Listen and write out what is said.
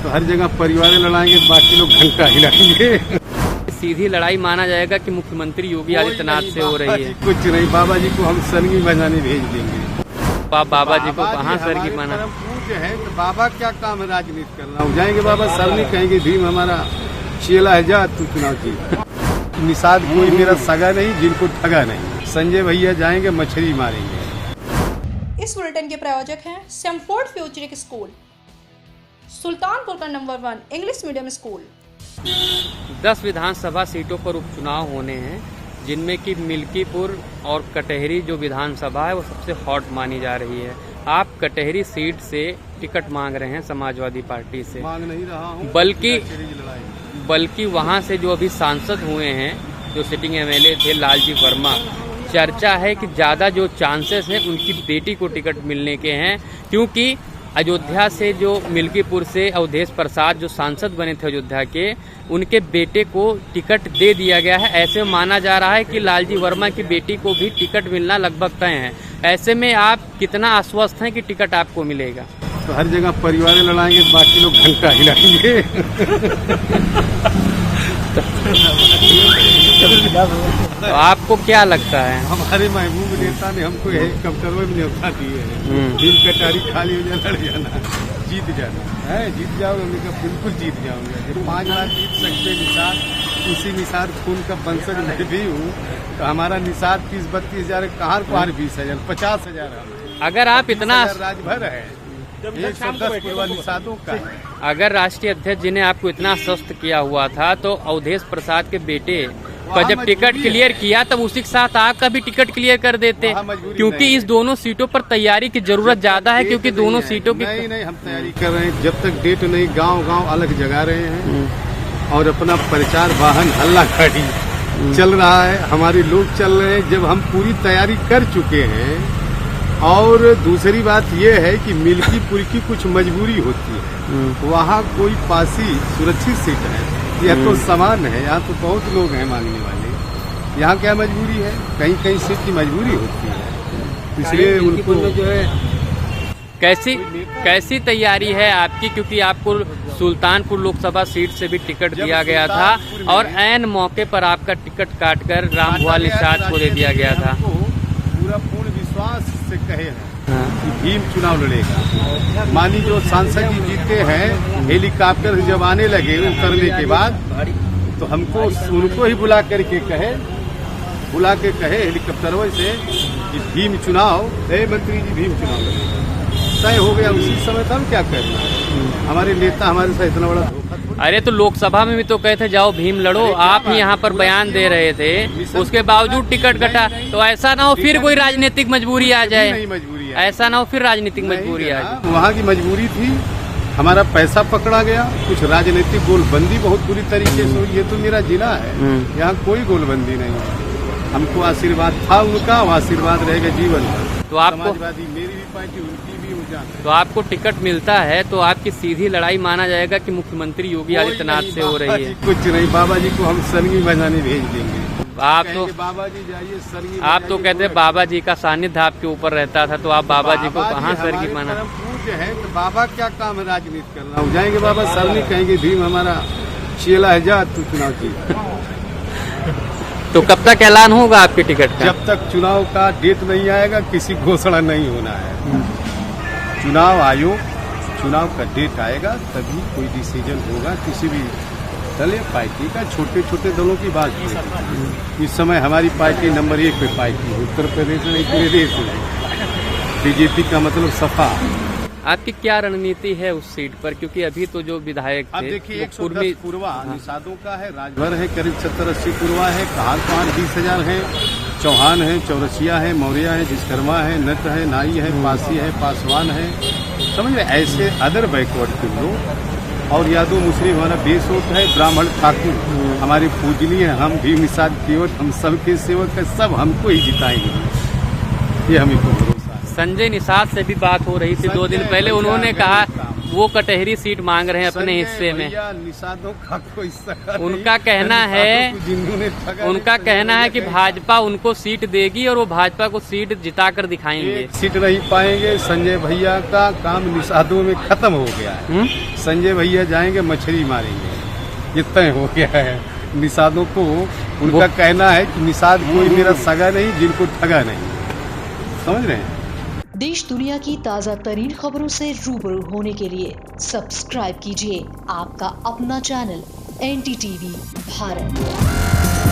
तो हर जगह परिवार लड़ाएंगे, बाकी लोग घंटा हिलाएंगे। सीधी लड़ाई माना जाएगा कि मुख्यमंत्री योगी आदित्यनाथ से हो रही है। कुछ नहीं, बाबा जी को हम सरगी बजाने भेज देंगे। बाबा जी को कहाँ सरगी बना पूज्य है तो बाबा क्या काम है राजनीति करना। हो जाएंगे बाबा सरनी कहेंगे भीम हमारा चेला है, जा तू चुनाव जीत। निषाद कोई मेरा सगा नहीं, जिनको ठगा नहीं। संजय भैया जाएंगे मछली मारेंगे। इस बुलेटिन के प्रायोजक हैं सैमफोर्ड फ्यूचरिक स्कूल, सुल्तानपुर का नंबर 1 इंग्लिश मीडियम स्कूल। 10 विधानसभा सीटों पर उपचुनाव होने हैं, जिनमें कि मिल्कीपुर और कटहरी जो विधानसभा है वो सबसे हॉट मानी जा रही है। आप कटहरी सीट से टिकट मांग रहे हैं समाजवादी पार्टी से। मांग नहीं रहा हूं, बल्कि वहां से जो अभी सांसद हुए हैं, जो सिटिंग एमएलए थे लालजी वर्मा, चर्चा है कि ज़्यादा जो चांसेस हैं उनकी बेटी को टिकट मिलने के हैं, क्योंकि अयोध्या से जो मिल्कीपुर से अवधेश प्रसाद जो सांसद बने थे अयोध्या के, उनके बेटे को टिकट दे दिया गया है। ऐसे माना जा रहा है कि लालजी वर्मा की बेटी को भी टिकट मिलना लगभग तय है। ऐसे में आप कितना आश्वस्त हैं कि टिकट आपको मिलेगा? तो हर जगह परिवार लड़ाएंगे, बाकी लोग घंटा हिलाएंगे। तो आपको क्या लगता है? हमारे महबूब नेता ने हमको हेलीकॉप्टर में न्योता दिए हैं, दिल कटारी खाली हो जाए, लड़ जाना, जीत जाना है। जीत जाओगे? हमने कहा बिल्कुल जीत जाऊंगा। जब 5 लाख जीत सकते निषाद, उसी निषाद खून का वंशज मैं भी हूँ, तो हमारा निषाद 30-32 हजार, कहाँ 20 हजार, 50 हजार। अगर आप इतना राजभर है, 110 पूर्वा निषादों का। अगर राष्ट्रीय अध्यक्ष जी ने आपको इतना स्वस्थ किया हुआ था, तो अवधेश प्रसाद के बेटे पर जब टिकट क्लियर किया तब उसी के साथ आपका भी टिकट क्लियर कर देते, क्योंकि इस दोनों सीटों पर तैयारी की जरूरत ज्यादा है, क्योंकि दोनों सीटों की नहीं हम तैयारी कर रहे हैं। जब तक डेट नहीं, गांव अलग जगा रहे हैं और अपना प्रचार वाहन हल्ला गाड़ी चल रहा है, हमारे लोग चल रहे हैं। जब हम पूरी तैयारी कर चुके हैं, और दूसरी बात यह है कि मिल्कीपुर की कुछ मजबूरी होती है, वहाँ कोई पासी सुरक्षित सीट है, यह तो समान है, यहाँ तो बहुत लोग हैं मांगने वाले। यहाँ क्या मजबूरी है? कहीं सीट की मजबूरी होती है, इसलिए उनको जो है। कैसी तैयारी है आपकी? क्योंकि आपको सुल्तानपुर लोकसभा सीट से भी टिकट दिया गया था, और ऐन मौके पर आपका टिकट काटकर रामभुआल निषाद को दे दिया गया था। पूरा पूर्ण विश्वास से कहे हैं कि भीम चुनाव लड़ेगा। मानी जो सांसद जी जीते हैं, हेलीकॉप्टर जब आने लगे उतरने के बाद, तो हमको उनको ही बुला के कहे हेलीकॉप्टर से कि भीम चुनाव, मंत्री जी भीम चुनाव लड़ेगा। तय हो गया उसी समय, तो हम क्या करना? हमारे नेता हमारे साथ इतना बड़ा धोखा। अरे तो लोकसभा में भी तो कहते जाओ भीम लड़ो, आप ही यहाँ पर बयान दे रहे थे, उसके बावजूद टिकट कटा। तो ऐसा ना हो फिर कोई राजनीतिक मजबूरी आ जाए, ऐसा ना हो फिर राजनीतिक मजबूरी आ जाए। वहाँ की मजबूरी थी, हमारा पैसा पकड़ा गया, कुछ राजनीतिक गोलबंदी बहुत बुरी तरीके से हुई। ये तो मेरा जिला है, यहाँ कोई गोलबंदी नहीं है। हमको आशीर्वाद था उनका, वो आशीर्वाद रहेगा जीवन भर। तो आपको समाजवादी मेरी भी पार्टी, उनकी भी हो जाए, तो आपको टिकट मिलता है, तो आपकी सीधी लड़ाई माना जाएगा कि मुख्यमंत्री योगी आदित्यनाथ से हो रही है। कुछ नहीं, बाबा जी को हम सरगी बजाने भेज देंगे। आप तो बाबा जी जाइए सरगी। आप तो कहते हैं बाबा जी का सानिध्य आपके ऊपर रहता था, तो आप बाबा जी को कहाँ सरगी माना? पूज्य है तो बाबा क्या काम है राजनीति करना। हो जाएंगे बाबा सरनी कहेंगे भीम हमारा चेला है, जा तू चुनाव जीत। तो कब तक ऐलान होगा आपके टिकट का? जब तक चुनाव का डेट नहीं आएगा, किसी घोषणा नहीं होना है। चुनाव आयोग, चुनाव का डेट आएगा तभी कोई डिसीजन होगा किसी भी दल या पार्टी का। छोटे छोटे दलों की बात नहीं, इस समय हमारी पार्टी नंबर 1 पे पार्टी है, उत्तर प्रदेश में, पूरे देश में। बीजेपी का मतलब सपा। आपकी क्या रणनीति है उस सीट पर? क्योंकि अभी तो जो विधायक थे, अब देखिए 110 पूर्वा निषादों का है, राजभर है, करीब 70-80 पूर्वा है, कहार 20 हजार है, चौहान है, चौरसिया है, मौर्य है, विश्वकर्मा है, नट है, नाई है, पासी है, पासवान है, समझ रहे? ऐसे अदर बैकवर्ड के लोग, और यादव मुस्लिम हमारा बेस होता है, ब्राह्मण ठाकुर हमारे पूजनीय, हम भी निषाद केवट, हम सबके सेवक है, सब हमको ही जिताएंगे, ये हमें को भरोसा है। संजय निषाद से भी बात हो रही थी 2 दिन पहले, उन्होंने कहा वो कटहरी सीट मांग रहे हैं अपने संजय हिस्से में। भैया निषादों का कोई सगा नहीं। उनका कहना है निषादों को जिन्होंने ठगा उनका नहीं, कहना है कि संजय भाजपा उनको सीट देगी और वो भाजपा को सीट जिताकर दिखाएंगे। एक सीट नहीं पाएंगे। संजय भैया का काम निषादों में खत्म हो गया है। संजय भैया जाएंगे मछली मारेंगे, ये तय हो गया है। निषादों को उनका कहना है कि निषाद कोई मेरा सगा नहीं, जिनको ठगा नहीं। समझ रहे हैं? देश दुनिया की ताज़ा तरीन खबरों से रूबरू होने के लिए सब्सक्राइब कीजिए आपका अपना चैनल NDTV भारत।